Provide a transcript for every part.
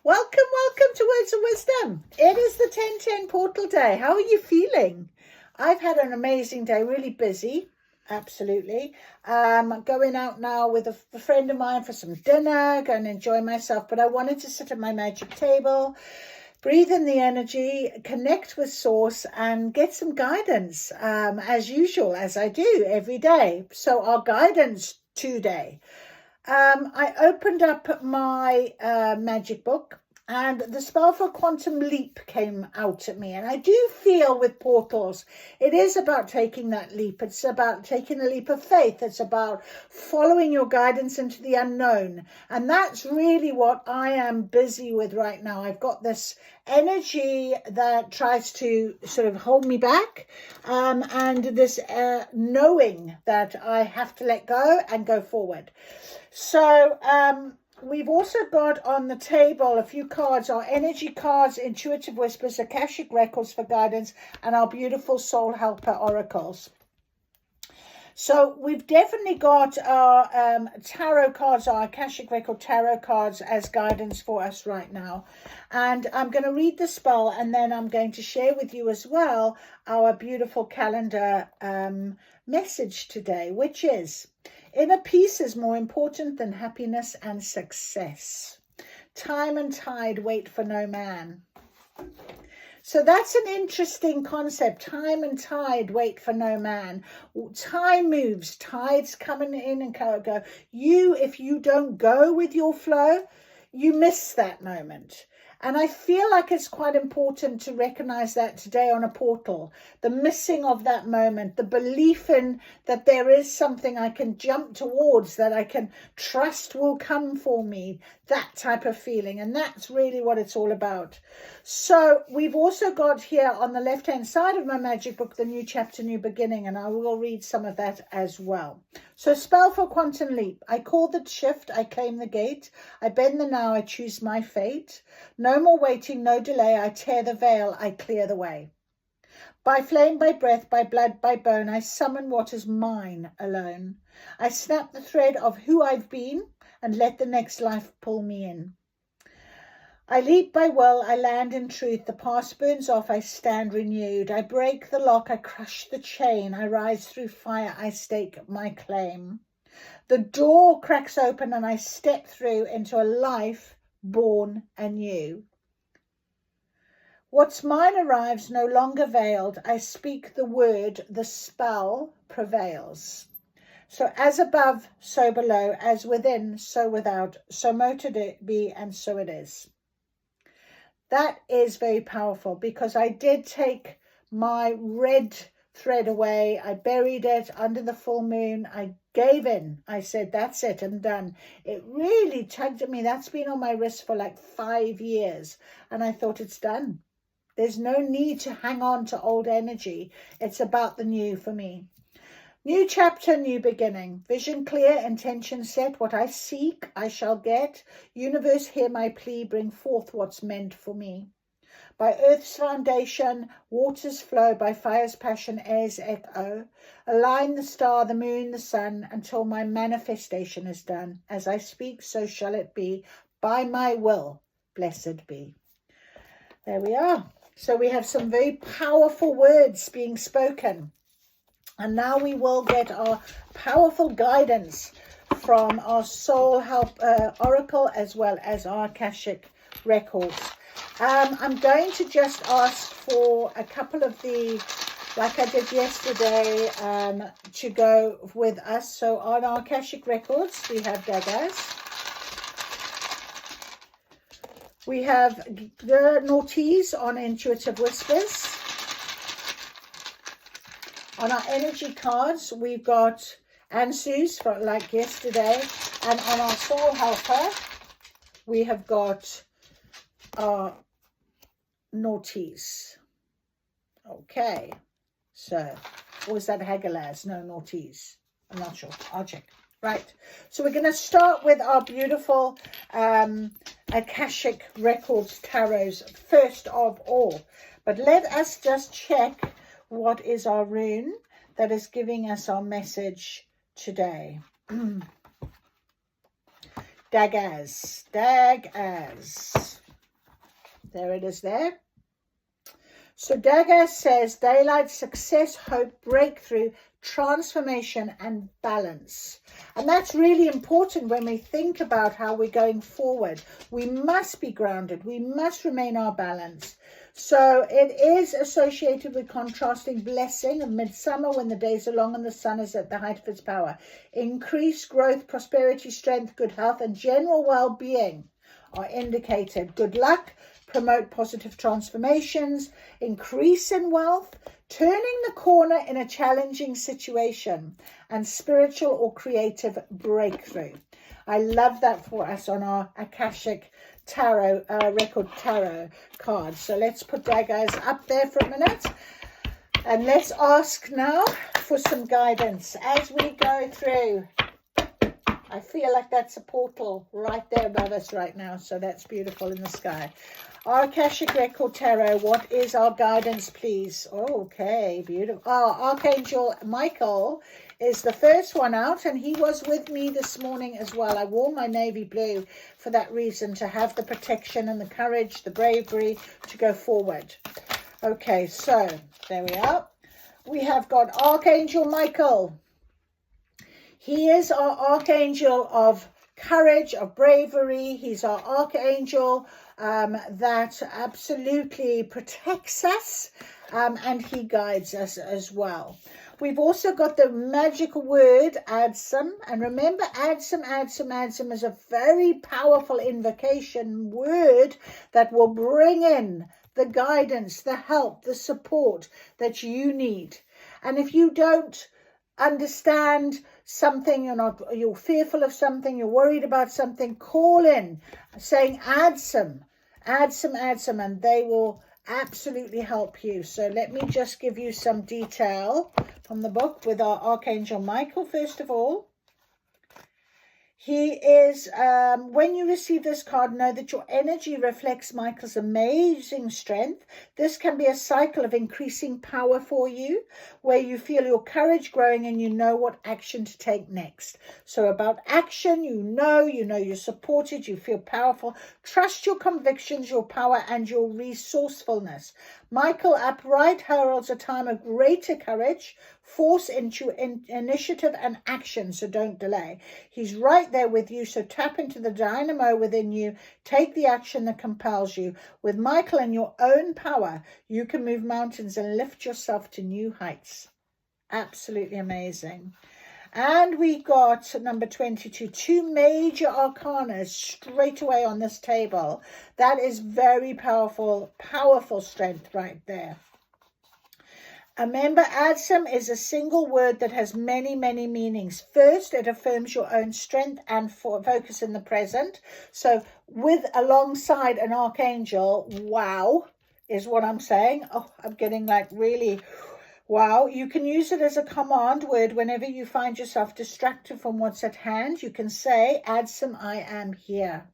Welcome to Words of Wisdom. It is the 10:10 portal day. How are you feeling? I've had an amazing day, really busy, absolutely. Going out now with a friend of mine for some dinner, going to enjoy myself, but I wanted to sit at my magic table, breathe in the energy, connect with source, and get some guidance, as usual, as I do every day. So our guidance today. I opened up my magic book and the spell for quantum leap came out at me. And I do feel with portals, it is about taking that leap. It's about taking the leap of faith. It's about following your guidance into the unknown. And that's really what I am busy with right now. I've got this energy that tries to sort of hold me back, and this knowing that I have to let go and go forward. So we've also got on the table a few cards, our energy cards, intuitive whispers, Akashic records for guidance, and our beautiful soul helper oracles. So we've definitely got our tarot cards, our Akashic record tarot cards as guidance for us right now. And I'm going to read the spell and then I'm going to share with you as well our beautiful calendar message today, which is: inner peace is more important than happiness and success. Time and tide wait for no man. So that's an interesting concept. Time and tide wait for no man. Time moves, tides coming in and go. If you don't go with your flow, you miss that moment. And I feel like it's quite important to recognize that today on a portal, the missing of that moment, the belief in that there is something I can jump towards, that I can trust will come for me, that type of feeling. And that's really what it's all about. So we've also got here on the left-hand side of my magic book, the new chapter, new beginning, and I will read some of that as well. So spell for quantum leap. I call the shift, I claim the gate. I bend the now, I choose my fate. No more waiting, no delay. I tear the veil, I clear the way. By flame, by breath, by blood, by bone, I summon what is mine alone. I snap the thread of who I've been and let the next life pull me in. I leap by will, I land in truth. The past burns off, I stand renewed. I break the lock, I crush the chain. I rise through fire, I stake my claim. The door cracks open and I step through into a life born anew. What's mine arrives no longer veiled. I speak the word, the spell prevails. So as above, so below, as within, so without, so moted it be, and so it is. That is very powerful because I did take my red thread away. I buried it under the full moon. I gave in. I said, that's it, I'm done. It really tugged at me. That's been on my wrist for like 5 years. And I thought, it's done. There's no need to hang on to old energy. It's about the new for me. New chapter, new beginning. Vision clear, intention set. What I seek, I shall get. Universe, hear my plea. Bring forth what's meant for me. By earth's foundation, waters flow. By fire's passion, air's echo. Align the star, the moon, the sun, until my manifestation is done. As I speak, so shall it be. By my will, blessed be. There we are. So we have some very powerful words being spoken. And now we will get our powerful guidance from our soul help oracle as well as our Akashic records. I'm going to just ask for a couple of the, like I did yesterday, to go with us. So on our Akashic records, we have daggers. We have the Naughties on Intuitive Whispers. On our energy cards, we've got Ansus, for like yesterday. And on our soul helper, we have got our Naughties. Okay. So, or was that Hagalaz? No, Naughties. I'm not sure. I'll check. Right. So we're going to start with our beautiful Akashic Records tarots first of all. But let us just check what is our rune that is giving us our message today. Dagaz. There it is there. So Dagaz says daylight, success, hope, breakthrough, transformation and balance. And that's really important when we think about how we're going forward. We must be grounded. We must remain our balance. So it is associated with contrasting blessing of midsummer when the days are long and the sun is at the height of its power. Increased growth, prosperity, strength, good health and general well-being are indicated. Good luck, promote positive transformations, increase in wealth, turning the corner in a challenging situation, and spiritual or creative breakthrough. I love that for us on our Akashic Tarot, Record Tarot card. So let's put that guys up there for a minute. And let's ask now for some guidance as we go through. I feel like that's a portal right there above us right now. So that's beautiful in the sky. Our Akashic Record Tarot, what is our guidance, please? Okay, beautiful. Oh, Archangel Michael is the first one out, and he was with me this morning as well. I wore my navy blue for that reason, to have the protection and the courage, the bravery to go forward. Okay, so there we are. We have got Archangel Michael. He is our archangel of courage, of bravery. He's our archangel that absolutely protects us, and he guides us as well. We've also got the magical word Adsum, and remember Adsum is a very powerful invocation word that will bring in the guidance, the help, the support that you need. And if you don't understand something, you're fearful of something, you're worried about something, call in saying Adsum, and they will absolutely help you. So let me just give you some detail from the book with our Archangel Michael. First of all, he is, when you receive this card, know that your energy reflects Michael's amazing strength. This can be a cycle of increasing power for you, where you feel your courage growing and you know what action to take next. So about action, you know you're supported, you feel powerful. Trust your convictions, your power and your resourcefulness. Michael upright heralds a time of greater courage, force into initiative and action, so don't delay. He's right there with you, so tap into the dynamo within you. Take the action that compels you. With Michael and your own power, you can move mountains and lift yourself to new heights. Absolutely amazing. And we got number 22, 2 major arcana straight away on this table. That is very powerful strength right there. Remember, Adsum is a single word that has many, many meanings. First, it affirms your own strength and focus in the present. So alongside an archangel, wow, is what I'm saying. Oh, I'm getting like really, wow. You can use it as a command word whenever you find yourself distracted from what's at hand. You can say, Adsum, I am here.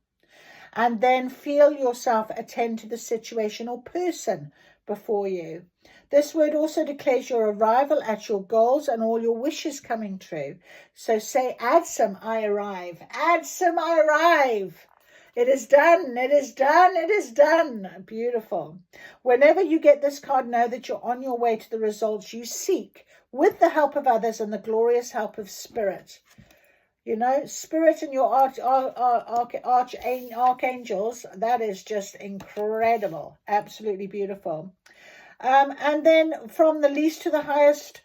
And then feel yourself attend to the situation or person before you. This word also declares your arrival at your goals and all your wishes coming true. So say, Adsum, I arrive. Adsum, I arrive. It is done. It is done. It is done. Beautiful. Whenever you get this card, know that you're on your way to the results you seek with the help of others and the glorious help of Spirit. You know, Spirit and your archangels, that is just incredible. Absolutely beautiful. And then from the least to the highest,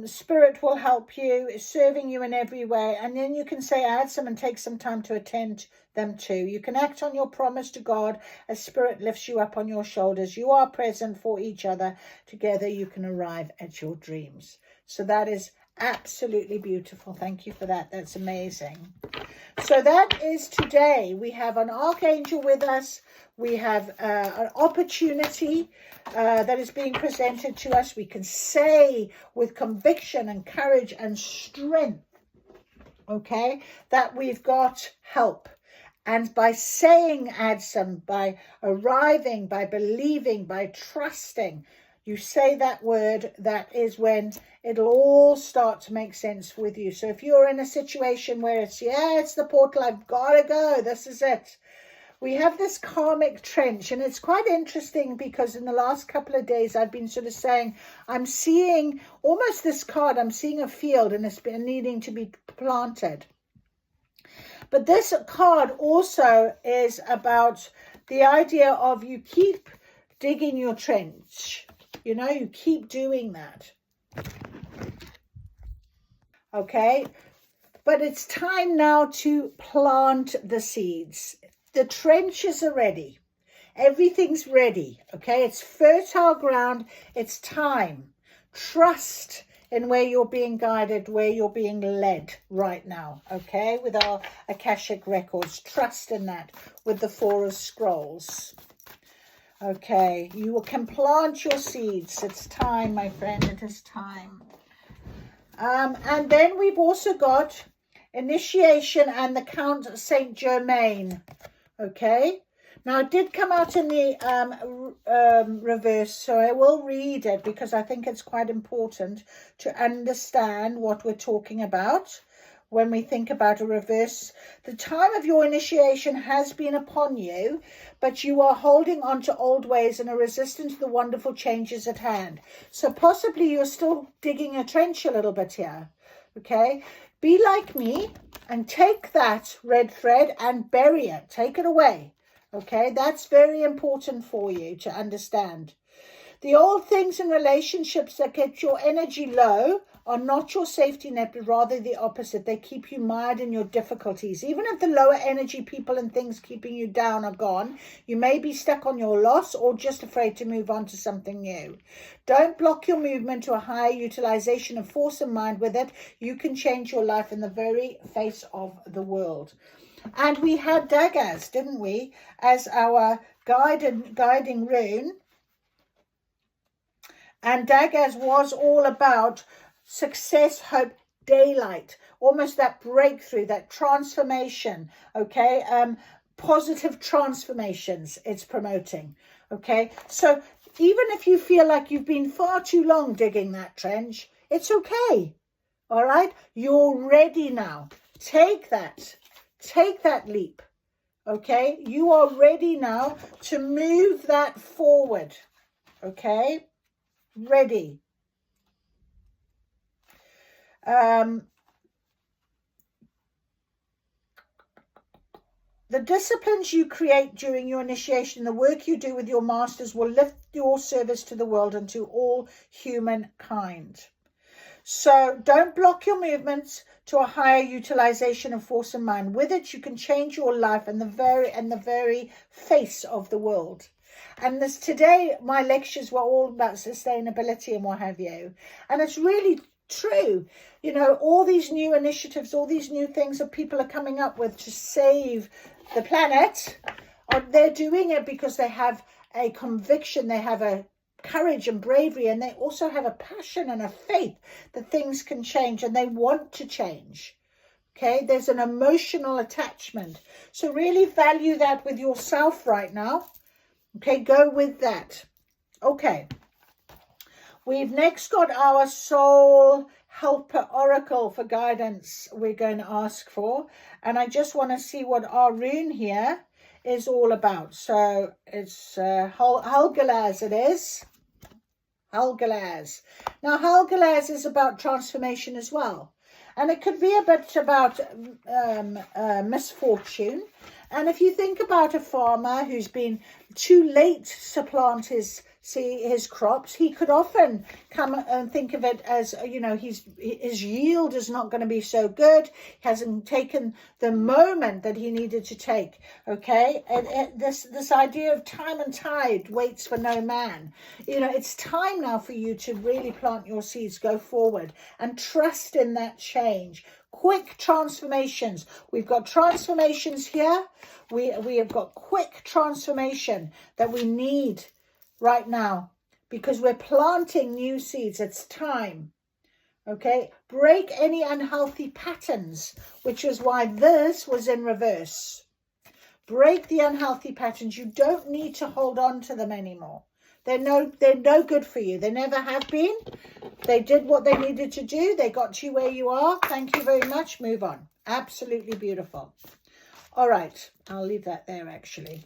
Spirit will help you, serving you in every way. And then you can say, Adsum, and take some time to attend them too. You can act on your promise to God as Spirit lifts you up on your shoulders. You are present for each other. Together you can arrive at your dreams. So that is absolutely beautiful. Thank you for that. That's amazing. So that is today. We have an archangel with us. We have an opportunity that is being presented to us. We can say with conviction and courage and strength, okay, that we've got help. And by saying Adsum, by arriving, by believing, by trusting, you say that word, that is when it'll all start to make sense with you. So if you're in a situation where it's, yeah, it's the portal, I've got to go, this is it. we have this karmic trench, and it's quite interesting because in the last couple of days I've been sort of saying I'm seeing almost this card, I'm seeing a field and it's been needing to be planted. But this card also is about the idea of you keep digging your trench, you know, you keep doing that. Okay, but it's time now to plant the seeds. The trenches are ready. Everything's ready. Okay, it's fertile ground. It's time. Trust in where you're being guided, where you're being led right now. Okay, with our Akashic records. Trust in that with the Four of Scrolls. Okay, you can plant your seeds. It's time, my friend. It is time. And then we've also got initiation and the Count Saint Germain. Okay, now it did come out in the reverse, so I will read it because I think it's quite important to understand what we're talking about when we think about a reverse. The time of your initiation has been upon you, but you are holding on to old ways and are resistant to the wonderful changes at hand. So possibly you're still digging a trench a little bit here. Okay, be like me and take that red thread and bury it. Take it away. Okay, that's very important for you to understand. The old things and relationships that get your energy low are not your safety net, but rather the opposite. They keep you mired in your difficulties. Even if the lower energy people and things keeping you down are gone, you may be stuck on your loss or just afraid to move on to something new. Don't block your movement to a higher utilization of force and mind. With it, you can change your life in the very face of the world. And we had Dagaz, didn't we, as our guiding rune. And Dagaz was all about success, hope, daylight, almost that breakthrough, that transformation, okay? Positive transformations it's promoting, okay? So even if you feel like you've been far too long digging that trench, it's okay, all right? You're ready now. Take that leap, okay? You are ready now to move that forward, okay? Ready. The disciplines you create during your initiation, the work you do with your masters will lift your service to the world and to all humankind. So don't block your movements to a higher utilization of force and mind. With it, you can change your life and the very face of the world. And today, my lectures were all about sustainability and what have you. And it's really true. You know, all these new initiatives, all these new things that people are coming up with to save the planet, they're doing it because they have a conviction, they have a courage and bravery, and they also have a passion and a faith that things can change, and they want to change. Okay, there's an emotional attachment. So really value that with yourself right now. Okay, go with that. Okay, we've next got our soul helper oracle for guidance we're going to ask for. And I just want to see what our rune here is all about. So it's Helgelaz it is. Helgelaz. Now Helgelaz is about transformation as well. And it could be a bit about misfortune. And if you think about a farmer who's been too late to plant his crops, he could often come and think of it as, you know, his yield is not going to be so good. He hasn't taken the moment that he needed to take. Okay, and this idea of time and tide waits for no man. You know, it's time now for you to really plant your seeds, go forward, and trust in that change. Quick transformations. We've got transformations here. We have got quick transformation that we need right now because we're planting new seeds. It's time. Okay, break any unhealthy patterns, which is why this was in reverse. Break the unhealthy patterns. You don't need to hold on to them anymore. They're no good for you. They never have been. They did what they needed to do. They got you where you are. Thank you very much. Move on. Absolutely beautiful. All right, I'll leave that there actually.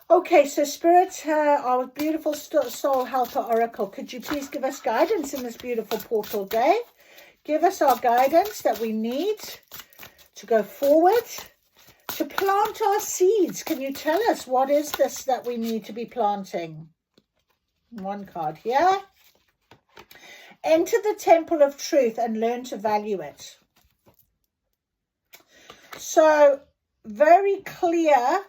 Okay, so Spirit, our beautiful soul helper oracle, could you please give us guidance in this beautiful portal day? Give us our guidance that we need to go forward, to plant our seeds. Can you tell us what is this that we need to be planting? One card here. Enter the temple of truth and learn to value it. So, very clear.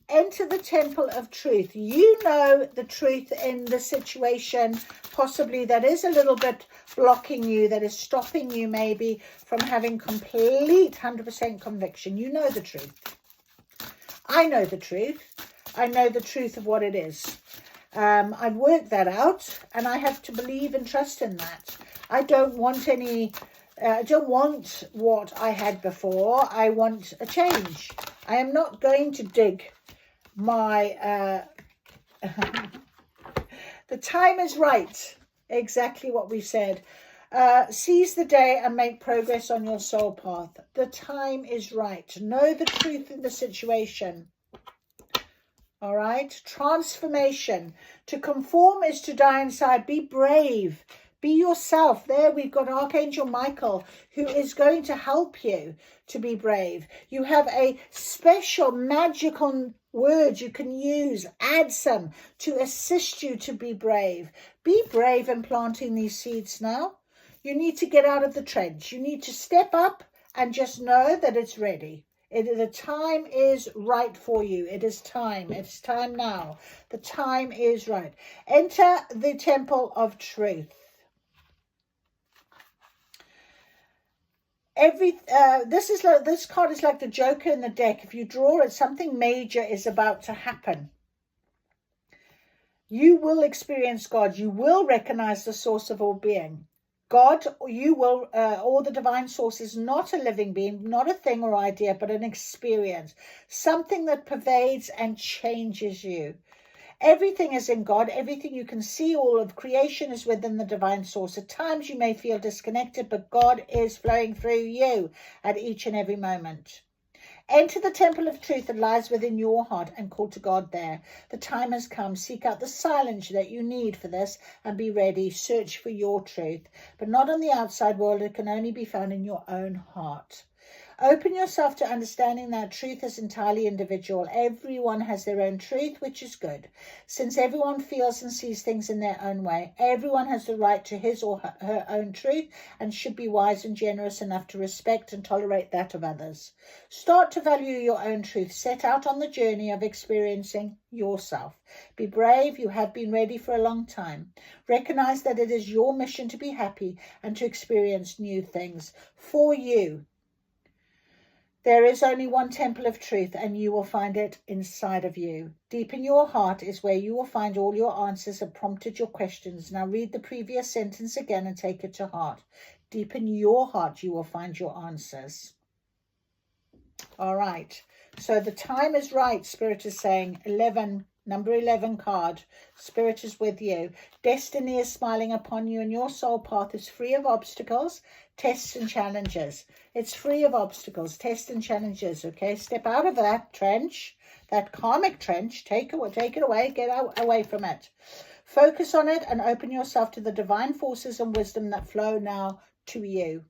Enter the temple of truth. You know the truth in the situation, possibly that is a little bit blocking you, that is stopping you maybe from having complete 100% conviction. You know the truth. I know the truth. I know the truth of what it is. I've worked that out, and I have to believe and trust in that. I don't want I don't want what I had before. I want a change. I am not going to dig my the time is right. Exactly what we said. Seize the day and make progress on your soul path. The time is right. Know the truth in the situation. All right. Transformation. To conform is to die inside. Be brave. Be yourself. There we've got Archangel Michael, who is going to help you to be brave. You have a special magical word you can use, add some, to assist you to be brave. Be brave in planting these seeds now. You need to get out of the trench. You need to step up and just know that it's ready. The time is right for you. It is time. It's time now. The time is right. Enter the temple of truth. This card is like the Joker in the deck. If you draw it, something major is about to happen. You will experience God. You will recognize the source of all being. God, you will, or the divine source is not a living being, not a thing or idea, but an experience. Something that pervades and changes you. Everything is in God. Everything you can see, all of creation is within the divine source. At times you may feel disconnected, but God is flowing through you at each and every moment. Enter the temple of truth that lies within your heart and call to God there. The time has come. Seek out the silence that you need for this and be ready. Search for your truth, but not on the outside world. It can only be found in your own heart. Open yourself to understanding that truth is entirely individual. Everyone has their own truth, which is good. Since everyone feels and sees things in their own way, everyone has the right to his or her own truth and should be wise and generous enough to respect and tolerate that of others. Start to value your own truth. Set out on the journey of experiencing yourself. Be brave. You have been ready for a long time. Recognize that it is your mission to be happy and to experience new things for you. There is only one temple of truth, and you will find it inside of you. Deep in your heart is where you will find all your answers that prompted your questions. Now read the previous sentence again and take it to heart. Deep in your heart, you will find your answers. All right. So the time is right, Spirit is saying. 11, number 11 card. Spirit is with you. Destiny is smiling upon you, and your soul path is free of obstacles, tests and challenges. It's free of obstacles, tests and challenges, okay? Step out of that trench, that karmic trench. Take it away, get away from it. Focus on it and open yourself to the divine forces and wisdom that flow now to you.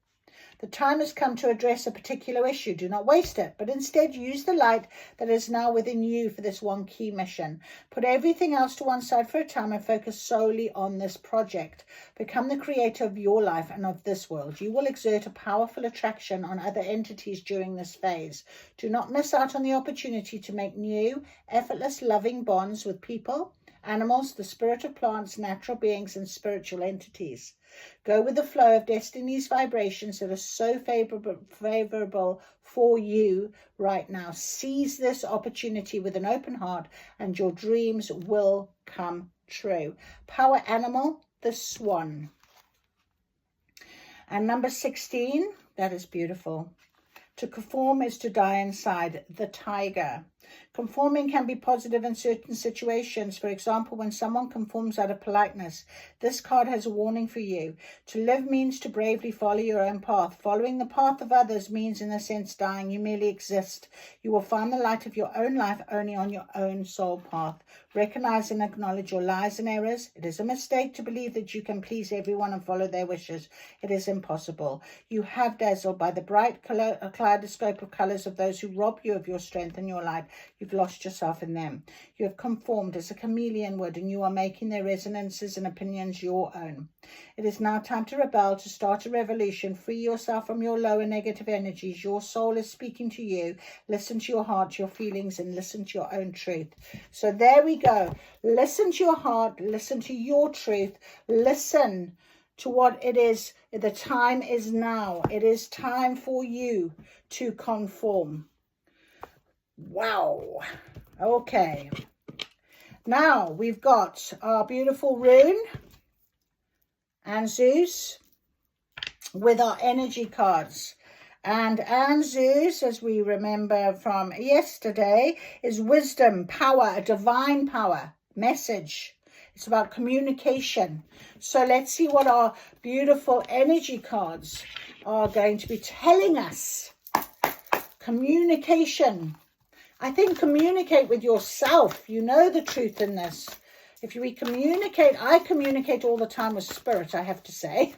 The time has come to address a particular issue. Do not waste it, but instead use the light that is now within you for this one key mission. Put everything else to one side for a time and focus solely on this project. Become the creator of your life and of this world. You will exert a powerful attraction on other entities during this phase. Do not miss out on the opportunity to make new, effortless, loving bonds with people, animals, the spirit of plants, natural beings, and spiritual entities. Go with the flow of destiny's vibrations that are so favorable for you right now. Seize this opportunity with an open heart and your dreams will come true. Power animal, the swan. And number 16, that is beautiful. To conform is to die inside, the tiger. Conforming can be positive in certain situations. For example, when someone conforms out of politeness. This card has a warning for you. To live means to bravely follow your own path. Following the path of others means, in a sense, dying. You merely exist. You will find the light of your own life only on your own soul path. Recognize and acknowledge your lies and errors. It is a mistake to believe that you can please everyone and follow their wishes. It is impossible. You have dazzled by the bright kaleidoscope of colors of those who rob you of your strength and your light. You've lost yourself in them. You have conformed as a chameleon would, and you are making their resonances and opinions your own. It is now time to rebel, to start a revolution. Free yourself from your lower negative energies. Your soul is speaking to you. Listen to your heart, your feelings, and listen to your own truth. So there we go. Listen to your heart. Listen to your truth. Listen to what it is. The time is now. It is time for you to conform. Wow. Okay. Now we've got our beautiful rune Anzus with our energy cards. And Anzus, as we remember from yesterday, is wisdom, power, a divine power, message. It's about communication. So let's see what our beautiful energy cards are going to be telling us. Communication. I think communicate with yourself. You know the truth in this. If we communicate, I communicate all the time with spirit, I have to say.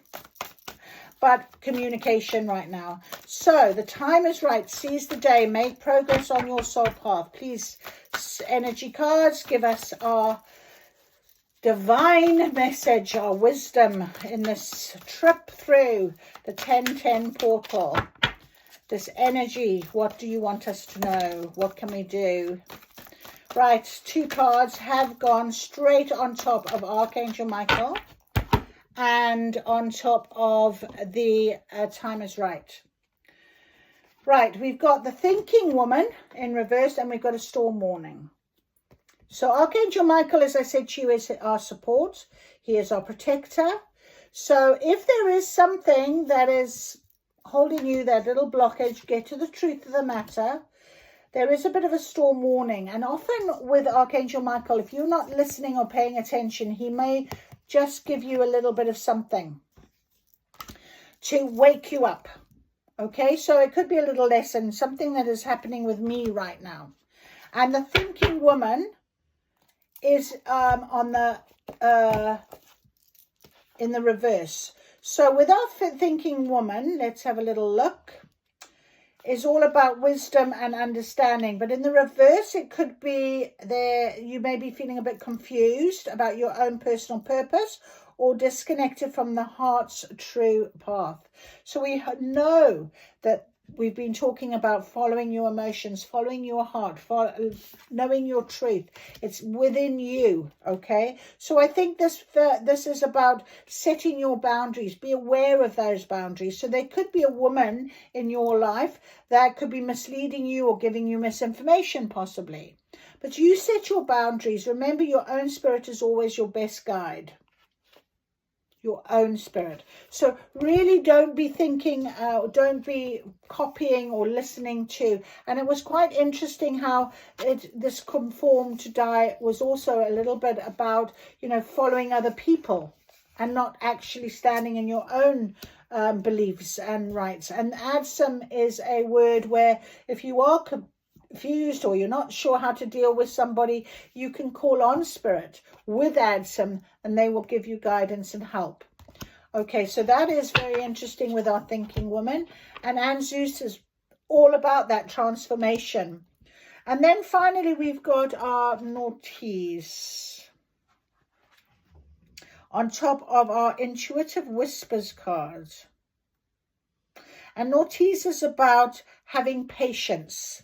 But communication right now. So the time is right. Seize the day. Make progress on your soul path. Please, energy cards, give us our divine message, our wisdom in this trip through the 1010 portal. This energy, what do you want us to know? What can we do? Right, 2 cards have gone straight on top of Archangel Michael and on top of the time is right. Right, we've got the thinking woman in reverse and we've got a storm warning. So Archangel Michael, as I said to you, is our support. He is our protector. So if there is something that is holding you, that little blockage, get to the truth of the matter. There is a bit of a storm warning. And often with Archangel Michael, if you're not listening or paying attention, he may just give you a little bit of something to wake you up. Okay, so it could be a little lesson, something that is happening with me right now. And the thinking woman is on the in the reverse. So with our thinking woman, let's have a little look, is all about wisdom and understanding. But in the reverse, it could be there, you may be feeling a bit confused about your own personal purpose or disconnected from the heart's true path. So we know that we've been talking about following your emotions, following your heart, knowing your truth. It's within you, okay? So I think this is about setting your boundaries. Be aware of those boundaries. So there could be a woman in your life that could be misleading you or giving you misinformation possibly. But you set your boundaries. Remember, your own spirit is always your best guide. Your own spirit. So really don't be thinking, don't be copying or listening to. And it was quite interesting how this conform to die was also a little bit about, you know, following other people and not actually standing in your own beliefs and rights. And adsum is a word where if you are confused or you're not sure how to deal with somebody, you can call on spirit with adsum and they will give you guidance and help. Okay, so that is very interesting with our thinking woman. And Anzus is all about that transformation. And then finally we've got our Naughties on top of our Intuitive Whispers cards. And Naughties is about having patience.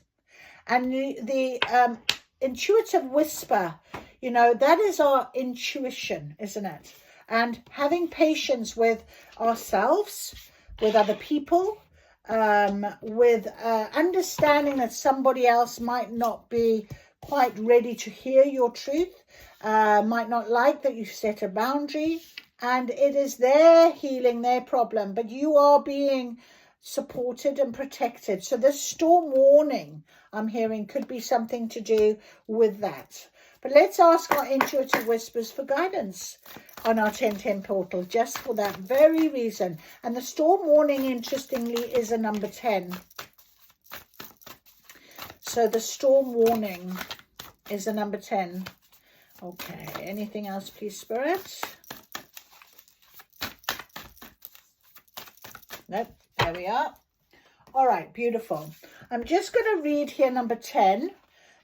And the Intuitive Whisper, you know, that is our intuition, isn't it? And having patience with ourselves, with other people, with understanding that somebody else might not be quite ready to hear your truth, might not like that you set a boundary, and it is their healing, their problem, but you are being supported and protected. So this storm warning, I'm hearing could be something to do with that. But let's ask our intuitive whispers for guidance on our 1010 portal, just for that very reason. And the storm warning, interestingly, is a number 10. So the storm warning is a number 10. Okay, anything else, please, Spirit? Nope, there we are. All right, beautiful. I'm just going to read here number 10,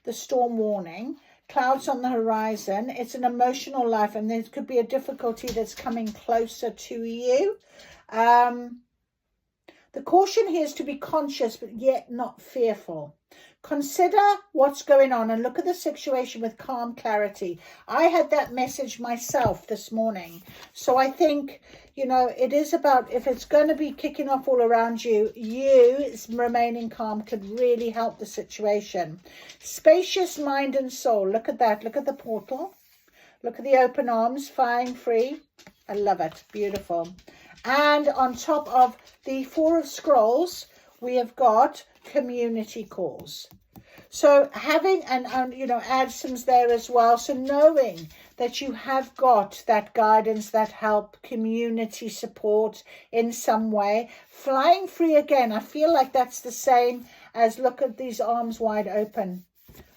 the storm warning. Clouds on the horizon. It's an emotional life, and there could be a difficulty that's coming closer to you. The caution here is to be conscious, but yet not fearful. Consider what's going on and look at the situation with calm clarity. I had that message myself this morning. So I think, you know, it is about, if it's going to be kicking off all around you, remaining calm could really help the situation. Spacious mind and soul. Look at that. Look at the portal. Look at the open arms, flying free. I love it. Beautiful. And on top of the Four of Scrolls, we have got community calls. So having, and you know, add some there as well. So knowing that you have got that guidance, that help, community support in some way. Flying free again. I feel like that's the same as look at these arms wide open.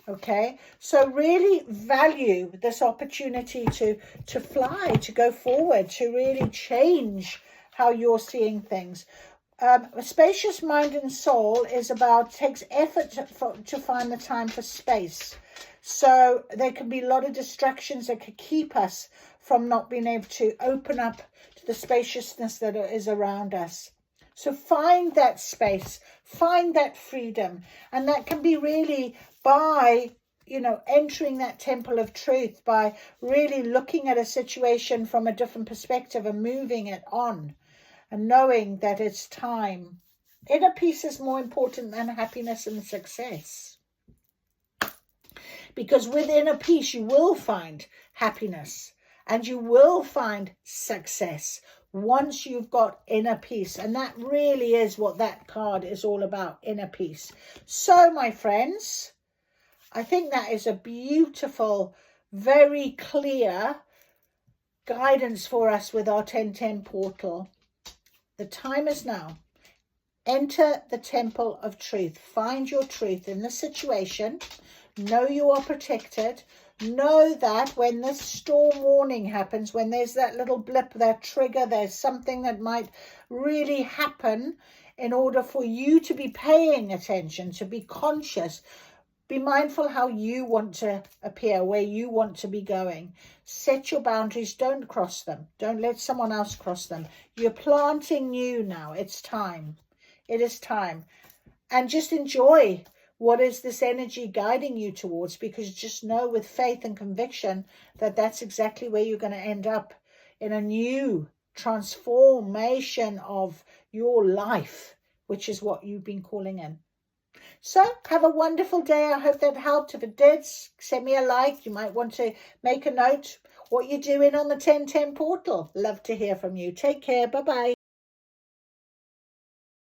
Okay, so really value this opportunity to fly, to go forward, to really change how you're seeing things. A spacious mind and soul is about, takes effort to find the time for space. So there can be a lot of distractions that could keep us from not being able to open up to the spaciousness that is around us. So find that space, find that freedom. And that can be really by, you know, entering that temple of truth, by really looking at a situation from a different perspective and moving it on. And knowing that it's time. Inner peace is more important than happiness and success. Because with inner peace, you will find happiness and you will find success once you've got inner peace. And that really is what that card is all about, inner peace. So, my friends, I think that is a beautiful, very clear guidance for us with our 1010 portal. The time is now. Enter the temple of truth. Find your truth in the situation. Know you are protected. Know that when the storm warning happens, when there's that little blip, that trigger, there's something that might really happen, in order for you to be paying attention, to be conscious. Be mindful how you want to appear, where you want to be going. Set your boundaries. Don't cross them. Don't let someone else cross them. You're planting new now. It's time. It is time. And just enjoy what is this energy guiding you towards, because just know with faith and conviction that that's exactly where you're going to end up, in a new transformation of your life, which is what you've been calling in. So have a wonderful day. I hope that helped. If it did, send me a like. You might want to make a note what you're doing on the 1010 portal. Love to hear from you. Take care. Bye-bye.